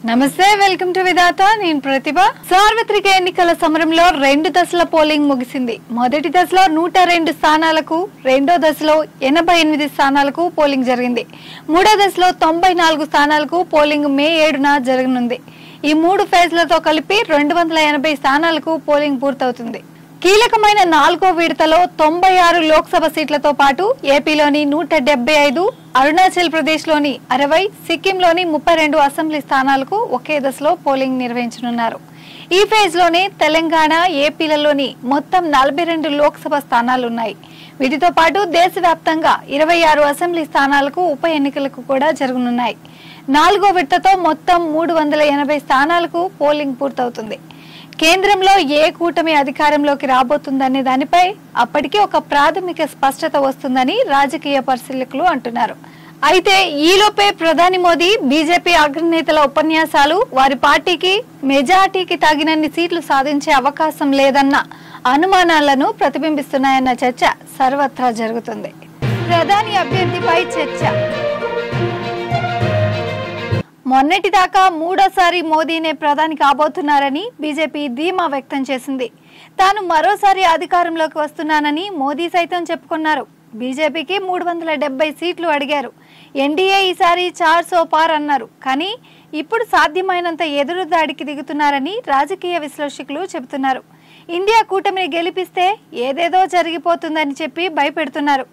నమస్తే, welcome to విధాత. నేను ప్రతిభ. సార్వత్రిక ఎన్నికల సమరంలో 2 దశల పోలింగ్ ముగిసింది. మొదటి దశలో 102 స్థానాలకు, రెండో దశలో 88 స్థానాలకు పోలింగ్ జరిగింది. మూడో దశలో 94 స్థానాలకు పోలింగ్ మే 7న జరగనుంది. ఈ 3 ఫేజ్లతో కలిపి 280 స్థానాలకు పోలింగ్ పూర్తవుతుంది. కీలకమైన 4వ విడతలో 96 లోక్సభ సీట్లతో పాటు ఏపీలోని 175, అరుణాచల్ ప్రదేశ్లోని 60, సిక్కింలోని 32 అసెంబ్లీ స్థానాలకు ఒకే దశలో పోలింగ్ నిర్వహించనున్నారు. ఈ ఫేజ్లోనే తెలంగాణ, ఏపీలలోని మొత్తం 42 లోక్సభ స్థానాలున్నాయి. వీటితో పాటు దేశవ్యాప్తంగా 26 అసెంబ్లీ స్థానాలకు ఉప ఎన్నికలకు కూడా జరగనున్నాయి. 4వ విడతతో మొత్తం 380 స్థానాలకు పోలింగ్ పూర్తవుతుంది. కేంద్రంలో ఏ కూటమి అధికారంలోకి రాబోతుందనే దానిపై అప్పటికే ఒక ప్రాథమిక స్పష్టత వస్తుందని రాజకీయ పరిశీలకులు అంటున్నారు. అయితే ఈలోపే ప్రధాని మోదీ, బీజేపీ అగ్రనేతల ఉపన్యాసాలు వారి పార్టీకి మెజార్టీకి తగినన్ని సీట్లు సాధించే అవకాశం లేదన్న అనుమానాలను ప్రతిబింబిస్తున్నాయన్న చర్చ సర్వత్రా జరుగుతుంది. ప్రధాని అభ్యర్థిపై చర్చ. మొన్నటిదాకా మూడోసారి మోదీనే ప్రధాని కాబోతున్నారని బీజేపీ ధీమా వ్యక్తం చేసింది. తాను మరోసారి అధికారంలోకి వస్తున్నానని మోదీ సైతం చెప్పుకున్నారు. బీజేపీకి 370 సీట్లు అడిగారు. ఎన్డీఏ ఈసారి 400 పార్ అన్నారు. కానీ ఇప్పుడు సాధ్యమైనంత ఎదురుదాడికి దిగుతున్నారని రాజకీయ విశ్లేషకులు చెబుతున్నారు. ఇండియా కూటమిని గెలిపిస్తే ఏదేదో జరిగిపోతుందని చెప్పి భయపెడుతున్నారు.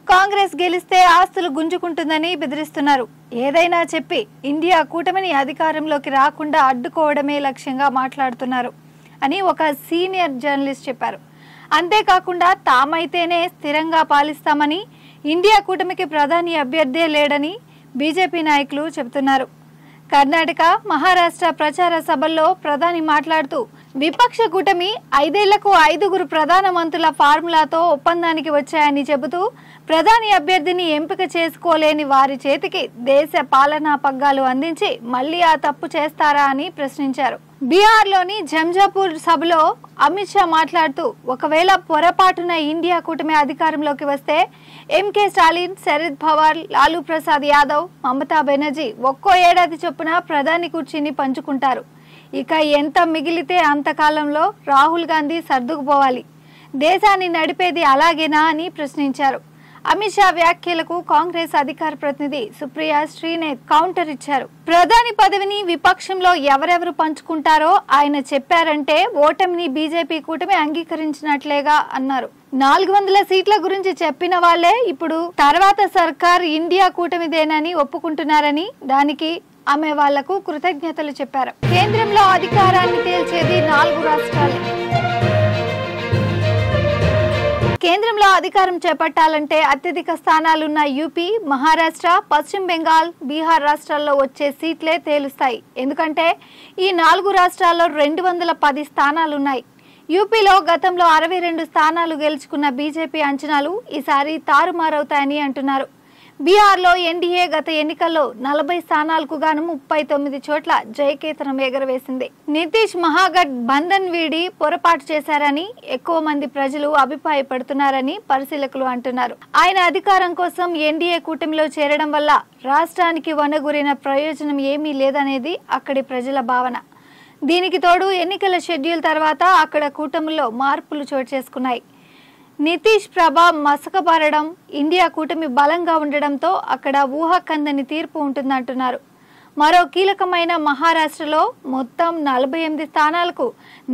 కాంగ్రెస్ గెలిస్తే ఆస్తులు గుంజుకుంటుందని బెదిరిస్తున్నారు. ఏదైనా చెప్పి ఇండియా కూటమిని అధికారంలోకి రాకుండా అడ్డుకోవడమే లక్ష్యంగా మాట్లాడుతున్నారు అని ఒక సీనియర్ జర్నలిస్ట్ చెప్పారు. అంతేకాకుండా తామైతేనే స్థిరంగా పాలిస్తామని, ఇండియా కూటమికి ప్రధాని అభ్యర్థే లేడని బీజేపీ నాయకులు చెబుతున్నారు. కర్ణాటక, మహారాష్ట్ర ప్రచార సభల్లో ప్రధాని మాట్లాడుతూ విపక్ష కూటమి 5 ఏళ్లకు 5 ప్రధాన మంత్రుల ఫార్ములాతో ఒప్పందానికి వచ్చాయని చెబుతూ ప్రధాని అభ్యర్థిని ఎంపిక చేసుకోలేని వారి చేతికి దేశ పాలనా పగ్గాలు అందించి మళ్లీ ఆ తప్పు చేస్తారా అని ప్రశ్నించారు. బీహార్లోని జంజాపూర్ సభలో అమిత్ షా మాట్లాడుతూ ఒకవేళ పొరపాటున ఇండియా కూటమి అధికారంలోకి వస్తే ఎంకే స్టాలిన్, శరద్ పవార్, లాలూ ప్రసాద్ యాదవ్, మమతా బెనర్జీ ఒక్కో ఏడాది చొప్పున ప్రధాని కుర్చీని పంచుకుంటారు. ఇక ఎంత మిగిలితే అంతకాలంలో రాహుల్ గాంధీ సర్దుకుపోవాలి. దేశాన్ని నడిపేది అలాగేనా అని ప్రశ్నించారు. అమిత్ షా వ్యాఖ్యలకు కాంగ్రెస్ అధికార ప్రతినిధి సుప్రియా శ్రీనేత్ కౌంటర్ ఇచ్చారు. ప్రధాని పదవిని విపక్షంలో ఎవరెవరు పంచుకుంటారో ఆయన చెప్పారంటే ఓటమిని బీజేపీ కూటమి అంగీకరించినట్లేగా అన్నారు. 400 సీట్ల గురించి చెప్పిన వాళ్లే ఇప్పుడు తర్వాత సర్కార్ ఇండియా కూటమిదేనని ఒప్పుకుంటున్నారని, దానికి ఆమె వాళ్లకు కృతజ్ఞతలు చెప్పారు. కేంద్రంలో అధికారాన్ని తేల్చేది 4 రాష్ట్రాలే. కేంద్రంలో అధికారం చేపట్టాలంటే అత్యధిక స్థానాలున్న యూపీ, మహారాష్ట్ర, పశ్చిమ బెంగాల్, బీహార్ రాష్ట్రాల్లో వచ్చే సీట్లే తేలుస్తాయి. ఎందుకంటే ఈ 4 రాష్ట్రాల్లో 210 స్థానాలున్నాయి. యూపీలో గతంలో 62 స్థానాలు గెలుచుకున్న బీజేపీ అంచనాలు ఈసారి తారుమారవుతాయని అంటున్నారు. బీహార్లో ఎన్డీఏ గత ఎన్నికల్లో 40 స్థానాలకు గాను 39 చోట్ల జయకేతనం ఎగరవేసింది. నితీష్ మహాగఠ్ బంధన్ వీడి పొరపాటు చేశారని ఎక్కువ మంది ప్రజలు అభిప్రాయపడుతున్నారని పరిశీలకులు అంటున్నారు. ఆయన అధికారం కోసం ఎన్డీఏ కూటమిలో చేరడం వల్ల రాష్ట్రానికి వనగూరిన ప్రయోజనం ఏమీ లేదనేది అక్కడి ప్రజల భావన. దీనికి తోడు ఎన్నికల షెడ్యూల్ తర్వాత అక్కడ కూటమిలో మార్పులు చోటు చేసుకున్నాయి. నితీష్ ప్రభ మసకబారడం, ఇండియా కూటమి బలంగా ఉండడంతో అక్కడ ఊహాకందని తీర్పు ఉంటుందంటున్నారు. మరో కీలకమైన మహారాష్ట్రలో మొత్తం 48 స్థానాలకు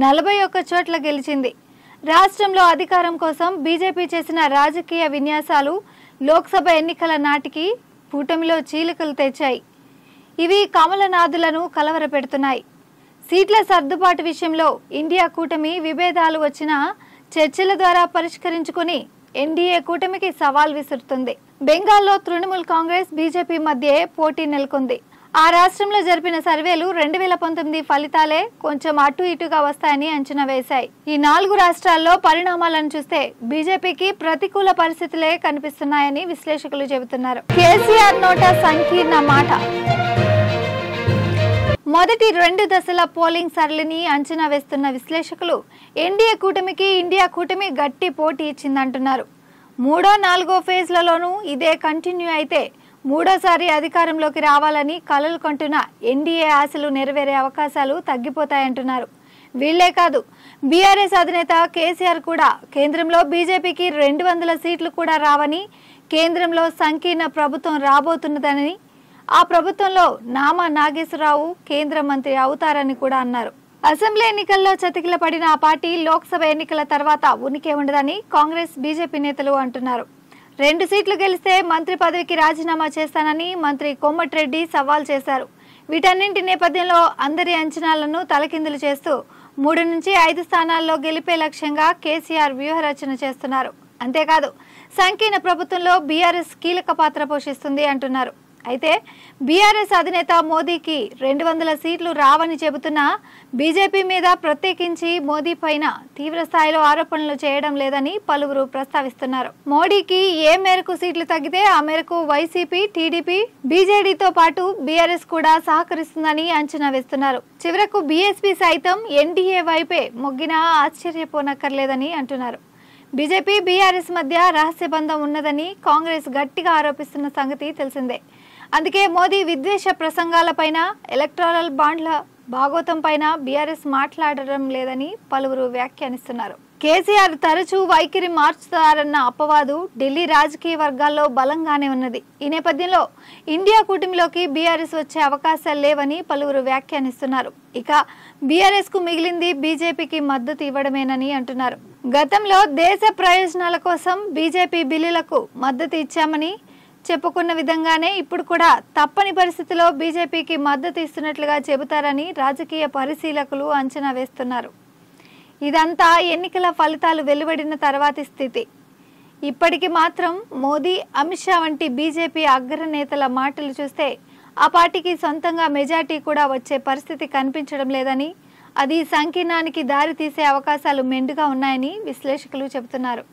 41 చోట్ల గెలిచింది. రాష్ట్రంలో అధికారం కోసం బీజేపీ చేసిన రాజకీయ విన్యాసాలు లోక్సభ ఎన్నికల నాటికి కూటమిలో చీలికలు తెచ్చాయి. ఇవి కమలనాథులను కలవరపెడుతున్నాయి. సీట్ల సర్దుబాటు విషయంలో ఇండియా కూటమి విభేదాలు వచ్చినా చర్చల ద్వారా పరిష్కరించుకుని ఎన్డీఏ కూటమికి సవాల్ విసురుతుంది. బెంగాల్లో తృణమూల్ కాంగ్రెస్, బీజేపీ మధ్య పోటీ నెలకొంది. ఆ రాష్ట్రంలో జరిపిన సర్వేలు 2019 ఫలితాలే కొంచెం అటు ఇటుగా వస్తాయని అంచనా వేశాయి. ఈ 4 రాష్ట్రాల్లో పరిణామాలను చూస్తే బీజేపీకి ప్రతికూల పరిస్థితులే కనిపిస్తున్నాయని విశ్లేషకులు చెబుతున్నారు. కేసీఆర్ నోట సంకీర్ణ మాట. మొదటి 2 దశల పోలింగ్ సరళిని అంచనా వేస్తున్న విశ్లేషకులు ఎన్డీఏ కూటమికి ఇండియా కూటమి గట్టి పోటీ ఇచ్చిందంటున్నారు. 3వ, 4వ ఫేజ్లలోనూ ఇదే కంటిన్యూ అయితే మూడోసారి అధికారంలోకి రావాలని కలలు కంటున్న ఎన్డీఏ ఆశలు నెరవేరే అవకాశాలు తగ్గిపోతాయంటున్నారు. వీళ్లే కాదు, బీఆర్ఎస్ అధినేత కేసీఆర్ కూడా కేంద్రంలో బీజేపీకి 200 సీట్లు కూడా రావని, కేంద్రంలో సంకీర్ణ ప్రభుత్వం రాబోతున్నదని, ఆ ప్రభుత్వంలో నామా నాగేశ్వరరావు కేంద్ర మంత్రి అవుతారని కూడా అన్నారు. అసెంబ్లీ ఎన్నికల్లో చతికిల పడిన ఆ పార్టీ లోక్సభ ఎన్నికల తర్వాత ఉనికి ఉండదని కాంగ్రెస్ బీజేపీ నేతలు అంటున్నారు. 2 సీట్లు గెలిస్తే మంత్రి పదవికి రాజీనామా చేస్తానని మంత్రి కోమటిరెడ్డి సవాల్ చేశారు. వీటన్నింటి నేపథ్యంలో అందరి అంచనాలను తలకిందులు చేస్తూ 3 నుంచి 5 స్థానాల్లో గెలిపే లక్ష్యంగా కేసీఆర్ వ్యూహరచన చేస్తున్నారు. అంతేకాదు, సంకీర్ణ ప్రభుత్వంలో బీఆర్ఎస్ కీలక పాత్ర పోషిస్తుంది అంటున్నారు. అయితే బీఆర్ఎస్ అధినేత మోదీకి 200 సీట్లు రావని చెబుతున్నా బీజేపీ మీద ప్రత్యేకించి మోదీ పైన తీవ్ర స్థాయిలో ఆరోపణలు చేయడం లేదని పలువురు ప్రస్తావిస్తున్నారు. మోడీకి ఏ మేరకు సీట్లు తగ్గితే ఆ మేరకు వైసీపీ, టీడీపీ, బీజేడీతో పాటు బీఆర్ఎస్ కూడా సహకరిస్తుందని అంచనా వేస్తున్నారు. చివరకు బీఎస్పీ సైతం ఎన్డీఏ వైపే మొగ్గినా ఆశ్చర్యపోనక్కర్లేదని అంటున్నారు. బీజేపీ, బీఆర్ఎస్ మధ్య రహస్య బంధం ఉన్నదని కాంగ్రెస్ గట్టిగా ఆరోపిస్తున్న సంగతి తెలిసిందే. అందుకే మోదీ విద్వేష ప్రసంగాలపైన, ఎలక్టోరల్ బాండ్ల భాగోతం పైన బీఆర్ఎస్ మాట్లాడడం లేదని పలువురు వ్యాఖ్యానిస్తున్నారు. కేసీఆర్ తరచూ వైఖరి మార్చుతారన్న అపవాదు ఢిల్లీ రాజకీయ వర్గాల్లో బలంగానే ఉన్నది. ఈ నేపథ్యంలో ఇండియా కూటమిలోకి బీఆర్ఎస్ వచ్చే అవకాశాలు లేవని పలువురు వ్యాఖ్యానిస్తున్నారు. ఇక బీఆర్ఎస్ కు మిగిలింది బీజేపీకి మద్దతు ఇవ్వడమేనని అంటున్నారు. గతంలో దేశ ప్రయోజనాల కోసం బీజేపీ బిల్లులకు మద్దతు ఇచ్చామని చెప్పుకున్న విధంగానే ఇప్పుడు కూడా తప్పని పరిస్థితిలో బీజేపీకి మద్దతు ఇస్తున్నట్లుగా చెబుతారని రాజకీయ పరిశీలకులు అంచనా వేస్తున్నారు. ఇదంతా ఎన్నికల ఫలితాలు వెలువడిన తర్వాతి స్థితి. ఇప్పటికి మాత్రం మోదీ, అమిత్ షా వంటి బీజేపీ అగ్రనేతల మాటలు చూస్తే ఆ పార్టీకి సొంతంగా మెజార్టీ కూడా వచ్చే పరిస్థితి కనిపించడం లేదని, అది సంకీర్ణానికి దారి తీసే అవకాశాలు మెండుగా ఉన్నాయని విశ్లేషకులు చెబుతున్నారు.